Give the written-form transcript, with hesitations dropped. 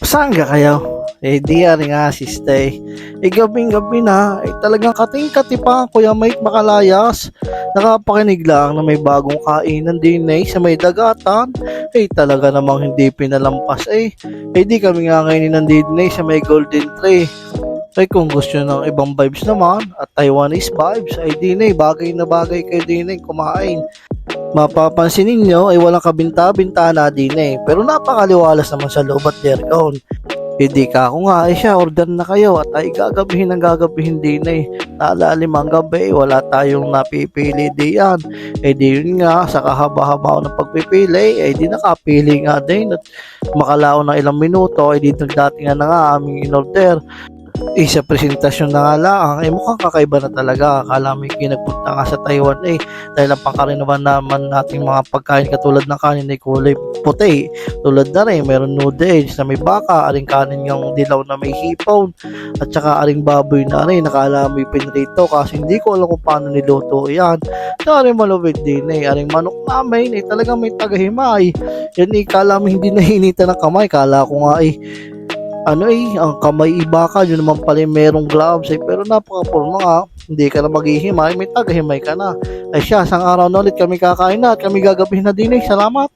Saan ka kayo? Di ari nga siste. Gabing-gabi na, talagang kating-katipa Kuya Mike makalayas. Nakapakinig lang na may bagong kainan din sa may dagatan. Talaga namang hindi pinalampas di kami nga ngayon nandito sa may Golden Tree. Kung gusto ng ibang vibes naman at Taiwanese vibes di bagay na bagay kayo din kumain. Mapapansin ninyo walang kabinta-bintana din pero napakaliwalas naman sa loob at aircon. Hindi ka ako nga siya, order na kayo at gagabihin ng gagabihin din Naalalim ang gabi, wala tayong napipili diyan. Di yun nga, sa kahaba-haba ng pagpipili, di nakapili nga din at makalao ng ilang minuto, di nagdating na nga aming in-order. Sa presentasyon na nga lang, mukhang kakaiba na talaga. Akala mo nagpunta nga sa Taiwan dahil ang pangkaraniwan naman nating mga pagkain katulad ng kanin ay kulay puti. Tulad na rin, mayroon noodles na may baka, aring kanin yung dilaw na may hipon, at saka aring baboy na rin, nakala mo pinrito kasi hindi ko alam kung paano niluto yan. So, aring malupit din aring manok namin talagang may tagahimay. Yan kala mo hindi nahinita ng kamay, kala ko nga ang kamay iba ka, yun naman pala merong gloves pero napaka-forma nga, hindi ka na maghihimay, may tagahimay ka na. Siya, isang araw na ulit kami kakain na at kami gagabihin na din salamat.